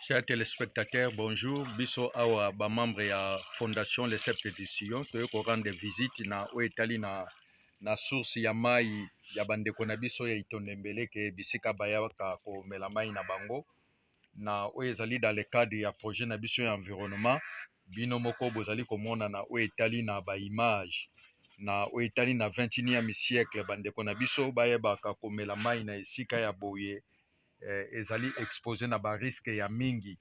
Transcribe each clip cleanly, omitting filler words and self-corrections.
Chers téléspectateurs, bonjour. Biso awa ba membre ya Fondation Les Sept Éditions. Toye ko rendre visite na oetali na source ya mai ya bandeko na biso ya Itondembele ke bisika bayaka ko mela mai na bango. Na ezali dans le cadre ya projet na biso ya environnement. Bino moko bozali komona na oetali na ba image. Na oetali na 21e siècle bandeko na biso bayebaka ko mela mai na esika ya boye. Ezali exposé na ba risque ya mingi.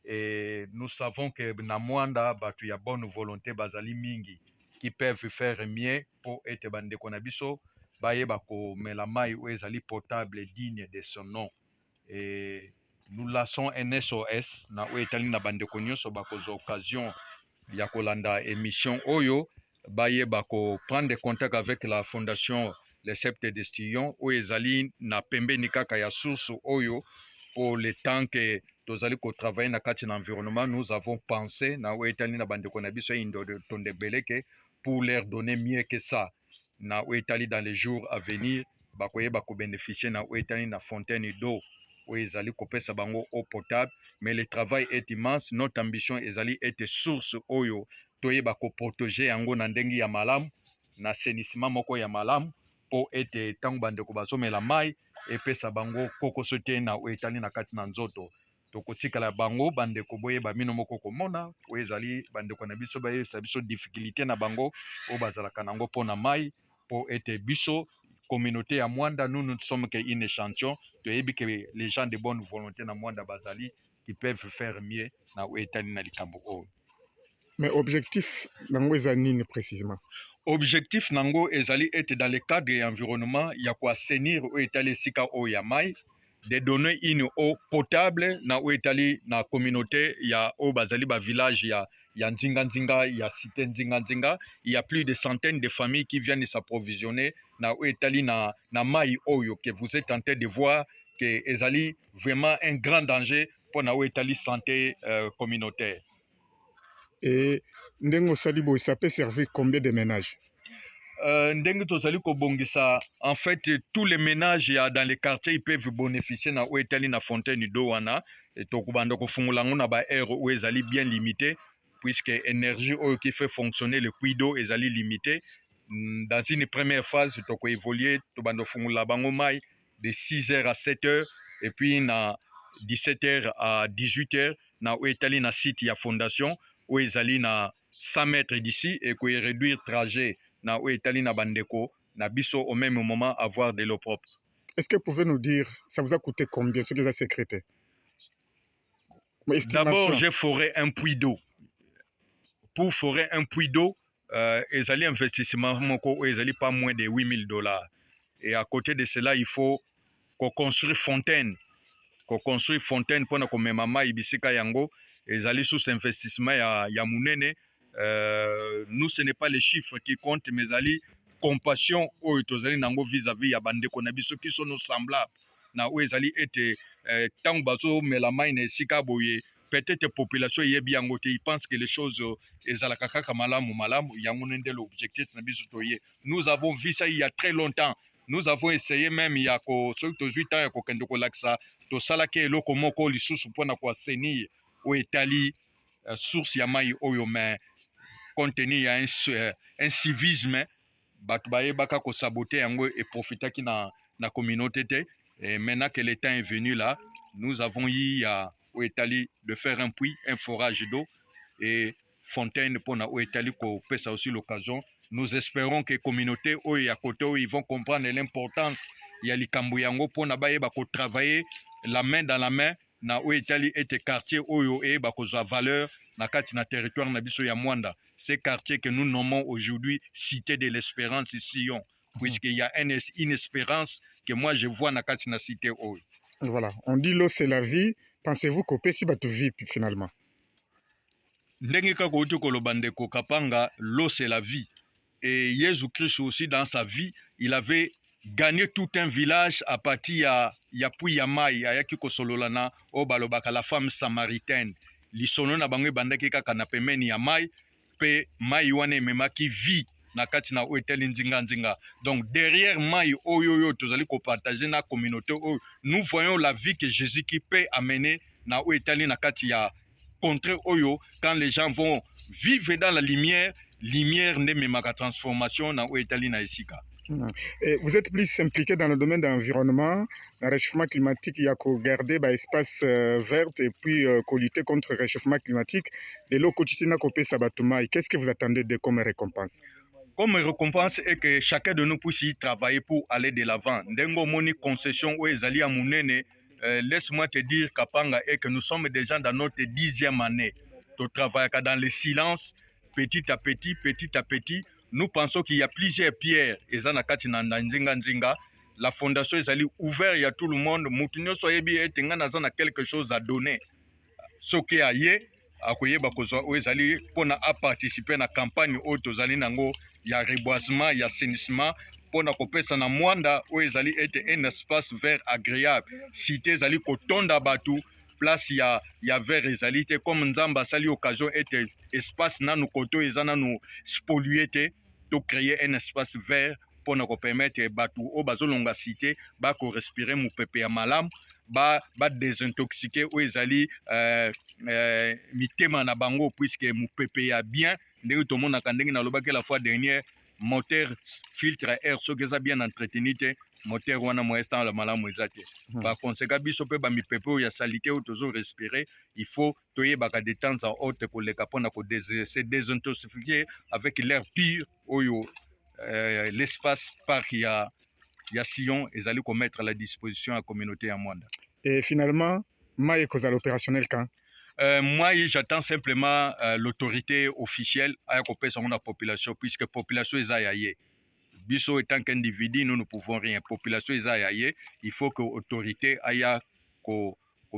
Et nous savons que na mwanda batu ya bonne volonté bazali mingi qui peuvent faire mieux pour être bandeko na biso bayeba ko mela mai ou ezali potable digne de son nom. Et nous lançons un SOS na o etali na bandeko nyonso bakozwa occasion ya kolanda émission oyo bayeba ko prendre contact avec la fondation Les Sept Éditions ou ezali na pembeni kaka ya source oyo pour le temps que tozali ko travailler na kati na environnement. Nous avons pensé na oetali na bandeko na biso Itondembele ke pour leur donner mieux que ça na oetali dans les jours à venir bakoyeba ko bénéficier na oetali na fontaine d'eau où ezali kopesa bango eau potable. Mais le travail est immense. Notre ambition ezali être source oyo toyeba ko protéger yango na ndengi ya malamu na assainissement moko ya malamu po ete tango bandeko bazomela mai epesa bango kokoso te na oetali na kati na nzoto. Tokotikala bango bandeko boyeba bino moko komona o ezali bandeko na biso bayebisa biso difficulté na bango o bazalaka nango mpona mai po ete biso communauté ya Mwanda, nous ne sommes qu'un échantillon. Toyebi que les gens de bonne volonté na Mwanda bazali qui peuvent faire mieux na oetali na likambo oyo. Mais objectif nango eza nini précisément? Objectif nango ezali ete dans le cadre de l'environnement ya ko assainir oetali sika o ya mai, de donner une eau potable na oetali na communauté ya o bazali ba village ya Nzinga Nzinga, ya cité Nzinga Nzinga. Il y a plus de centaines de familles qui viennent s'approvisionner na oetali na mai oyo que vous êtes en train de voir que ezali vraiment un grand danger pour na oetali santé communautaire. Et ndengo salibo ça peut servir combien de ménages? Ndenge tozali kobongisa en fait tous les ménages dans les quartiers ils peuvent bénéficier na oetali na fontaine d'eau wana et tokubanda kofungula ngo na ba air où ezali bien limité puisque énergie oyo qui fait fonctionner le puits d'eau ezali limité. Dans une première phase toko évoluer tobanda fungula bango mai de 6h à 7h et puis na 17h à 18h na oetali na site ya fondation où ezali na 100 mètres d'ici et ko réduire trajet na oetali na bandeko na biso au même moment avoir de l'eau propre. Est-ce que vous pouvez nous dire ça vous a coûté combien ce que vous avez sécrété? D'abord j'ai foré un puits d'eau. Pour forer un puits d'eau ezali investissement moko ezali pas moins de $8000. Et à côté de cela il faut qu'on construise fontaine pour na komema mai bisika yango ezali sous investissement ya munene. Nous ce n'est pas les chiffres qui comptent mais ezali compassion oyo tozali nango vis-à-vis ya bandeko na biso qui sont nos semblables na oyo ezali ete tango bazomela mai na esika boye peut-être population yebi yango te, ils pensent que les choses ezalaka kaka malamu yango nde l'objectif na biso toye. Nous avons vu ça il y a très longtemps. Nous avons essayé même ya ko soki tozwi temps ya kokende kolakisa tosalaki eloko moko lisusu mpona koassainir oyo etali source ya mai oyo, mais compte tenu ya un civisme bato bayebaka kosabote yango et profitaki na communauté te. Et maintenant que le temps est venu là, nous avons eu à Oetali de faire un puits, un forage d'eau et fontaine pour na Oetali ko pesa aussi l'occasion. Nous espérons que communauté oyo ya côté ils vont comprendre l'importance ya likambo yango pour na bayeba ko travailler la main dans la main na Oetali ete quartier oyo e ba kozwa valeur na kati na territoire na biso ya Mwanda. Ces quartiers que nous nommons aujourd'hui cité de l'espérance ici, puisqu'il y a une espérance que moi je vois na kati na cité oyo. Voilà, on dit l'eau c'est la vie. Pensez-vous qu'au PC va te vivre finalement? Ndenge kaka uti koloba ndeko Kapanga, l'eau c'est la vie. Et Jésus-Christ aussi dans sa vie, il avait gagné tout un village à partir ya puits ya mai ayaki kosololana o balobaka la femme samaritaine. Lisono na bango bandaki kaka na pembeni ya mai pe mai wana ememaki vie na kati na oeteli Nzinga Nzinga. Donc derrière mai oyo tozali ko partager na communauté oyo, nous voyons la vie que Jésus qui peut amener na oyo etali na kati ya contre oyo quand les gens vont vivre dans la lumière nde memaka transformation na oyo etali na esika. Et vous êtes plus impliqué dans le domaine de l'environnement, le réchauffement climatique, il y a qu'à garder l'espace vert et puis lutter contre le réchauffement climatique. Et là, quotidien, qu'est-ce que vous attendez de comme récompense? Comme récompense est que chacun de nous puisse y travailler pour aller de l'avant. Ndengo moni concession ou ezali à Mounene, laisse-moi te dire Kapanga est que nous sommes déjà dans notre 10e année. Tu travailles dans le silence, petit à petit. Nous pensons qu'il y a plusieurs pierres. La fondation est ouverte à tout le monde. Moutinho soyebi etenga na quelque chose à donner. Ce qui a yé, akoyeba kozwa ezali pona a participer na campagne o tozali nango ya reboisement, ya assainissement pona kopesa na mwanda o ezali ete un espace vert agréable. Cité ezali kotonda batu place ya vert ezali te comme nzamba sali occasion ete espace nanu koto ezana nu spolier te to créer un espace vert pona ko permettre batu o bazolonga cité ba ko respirer mu pepe ya malamu ba désintoxiquer ou ezali mitema na bango puisque mu pepe ya bien ndenge to mona kandenge na lobaki la fois dernière moteur filtre air soki eza bien entretenu te moteur wana mo instant la malamu ezate ba conséquence biso pe ba mi pepe ya salité ou tozo respirer il faut toyebaka de temps en autre koleka pona ko se désintoxiquer avec l'air pur oyo l'espace parc ya Sion ezali ko mettre à la disposition à la communauté à Mwanda. Et finalement, Maï est opérationnel quand? Moi, j'attends simplement l'autorité officielle à la population, puisque la population est aïe. Biso étant qu'individu, nous ne pouvons rien. La population est aïe. Il faut que l'autorité aille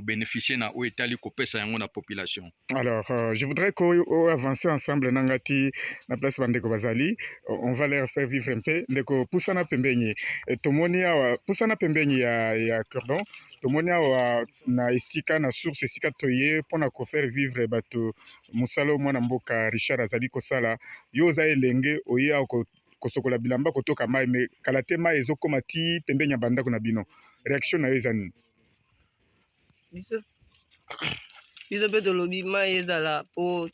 bénéficier na oetali kopesa yango na population. Alors, je voudrais qu'on avance ensemble nangati na place bandeko bazali. On va leur faire vivre un peu. Ndeko pusana pembenyi. Tomoni awa pusana pembenyi ya cordon. Tomoni awa na esika na source esika toye pona ko faire vivre bato musalo mwana mboka Richard azali kosala. Yo za elenge oye ako kosokola bilamba kotoka mai me kalate mai ezokoma ti pembenyi ya bandako na bino. Réaction na yo ezani. biso mpe tolobi mai ezala mpo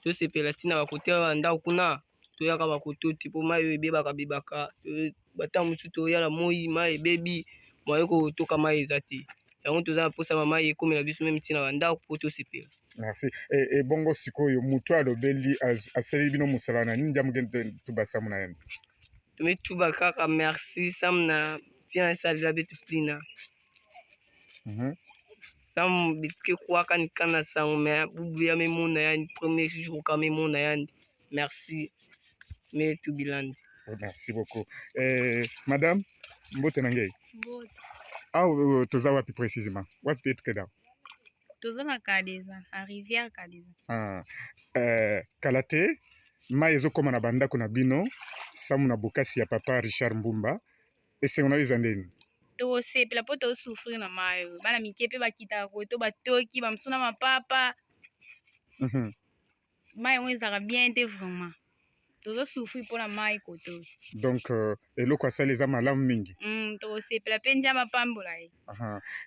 tosepela ntina bakote ya ndako kuna toyaka bakoto te mpo mai oyo ebebaka bata mosusu toyala moi mai ebebi moye kotoka mai eza te yango toza na mposa mai ekomela biso meme ntina bandako mpo tosepela. Merci. Et bongo sikoyo mutu alobeli asali bino musala na nini jamu gende tubasamu na yende tomi tuba kaka merci sam na ntina esalela betu plina sam bitike kwaka nikana sango me bubu ya memona yani premier jour ka memona yani merci me to bilandi. Merci beaucoup. Madame mbote na ngei Mbote. toza wapi précisément wapi petu keda Toza na Kadeza, na rivière Kadeza. kala te mai ezokoma na bandako na bino samu na bokasi ya papa Richard Mbumba esengo na yo eza ndeni Tosepela mpo tosufrir na mai oyo bana mike mpe bakitaka koto batoki bamosusu na mapapa mai yango ezalaka bien te vraiment tozosufrir mpona mai koto. Donc eloko asali eza malamu mingi tosepela mpe nzambe apambola ye.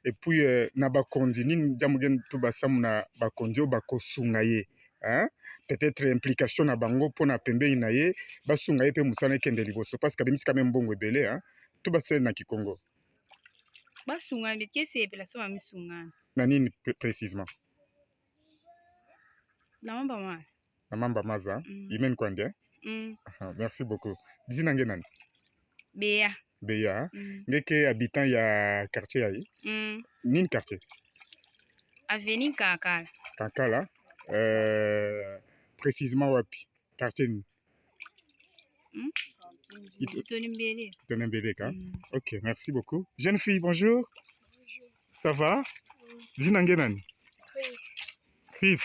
Et puis na bakondi nini nzambe geni to basamu na bakondi oyo bakosunga ye peut-être implication na bango mpona pembeni na ye basunga ye mpe mosala ekende liboso parce que abimisi kame mbongo ebele to basali na kikongo basungana betike esepela so bamisungana na nini précisément na mamba maza na mamba maza imeni kwandi merci beaucoup dizina nge nani Beya ngeke habitant ya quartier yayi nini quartier avenue Kankala précisément wapi quartier ni Tonembele ka ok merci beaucoup jeune fille bonjour ça va dizina nge nani Chris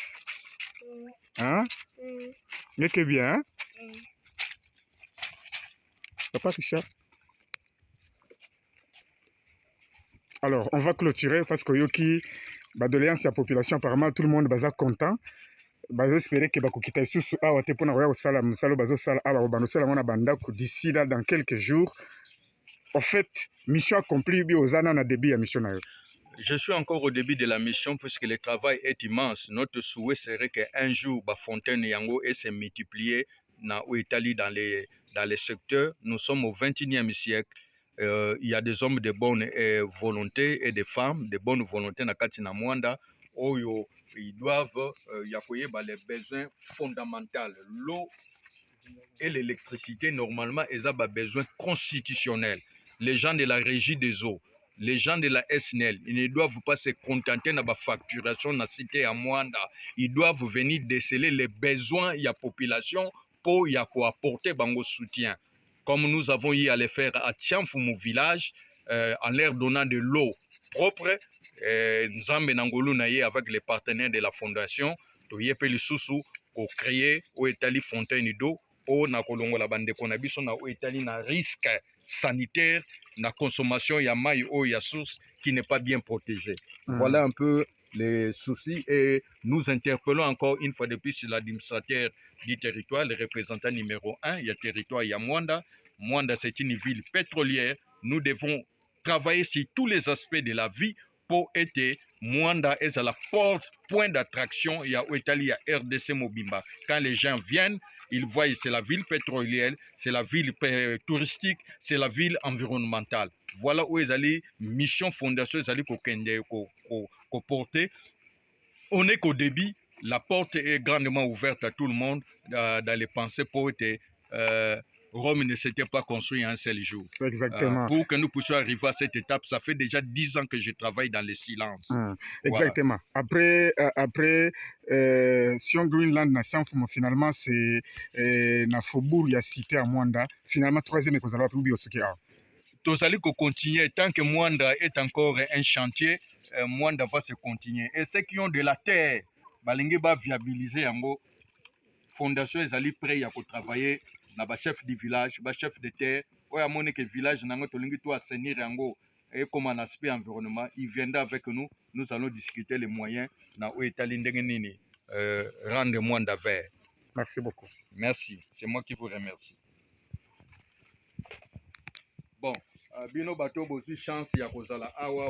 ngeke bien papa Richard. Alors, on va clôturer parce que yoki badoléance ya population apparemment tout le monde baza content. Bazo espérer que bakokita isusu awa te pona koya kosala musalo bazo sala awa banosala mona bandako d'ici là dans quelques jours. En fait, mission accomplie bi ozana na début ya mission na yo. Je suis encore au début de la mission puisque le travail est immense. Notre souhait serait qu'un jour, Fontaine Yango ait se multiplier dans l'Italie dans les secteurs. Nous sommes au XXIe siècle. Il y a des hommes de bonne volonté et des femmes de bonne volonté na kati na Mwanda. Oyo, ils doivent les besoins fondamentaux. L'eau et l'électricité, normalement, ils ont besoin constitutionnel. Les gens de la régie des eaux, les gens de la SNL, ils ne doivent pas se contenter de la facturation de la cité à Mwanda. Ils doivent venir déceler les besoins de la population pour y apporter un soutien. Comme nous avons eu à le faire à Tianfumu village, en leur donnant de l'eau propre, Nzambe Nangolu Naye avec les partenaires de la fondation, Toyepe Lisusu, pour créer au Etali fontaine d'eau, au Nakolongola Bandeko na biso na Etali na risque sanitaire, na consommation ya maï ou ya source qui n'est pas bien protégée. Voilà un peu les soucis et nous interpellons encore une fois de plus l'administrateur du territoire, le représentant numéro 1, il y a territoire, il y a Mwanda. Mwanda, c'est une ville pétrolière. Nous devons travailler sur tous les aspects de la vie pour être Mwanda est à la porte, point d'attraction. Il y a Italie, il y a RDC Mobimba. Quand les gens viennent, ils voient c'est la ville pétrolière, c'est la ville touristique, c'est la ville environnementale. Voilà où ils allaient, mission fondation, ils allaient porter. On est qu'au début, la porte est grandement ouverte à tout le monde dans les pensées pour être Rome ne s'était pas construit en un seul jour. Exactement. Pour que nous puissions arriver à cette étape, ça fait déjà 10 ans que je travaille dans le silence. Exactement. Voilà. Après Sion Greenland, finalement, c'est na Faubourg, il y a cité à Mwanda. Finalement, troisième et qu'on a pu oublier ce qu'il y a. Tous allez continuer. Tant que Mwanda est encore un chantier, Mwanda va se continuer. Et ceux qui ont de la terre, Balingue va viabiliser yango. Fondation est allée prêt à travailler. Na chef du village, chef de terre, oya mone que village nango tolingi to assainir yango et comme un aspect environnement, il viendra avec nous, nous allons discuter les moyens na Etali ndenge nini rendre Mwanda vert. Merci beaucoup. Merci, c'est moi qui vous remercie. Bon, bino bato bozi chance ya kozala awa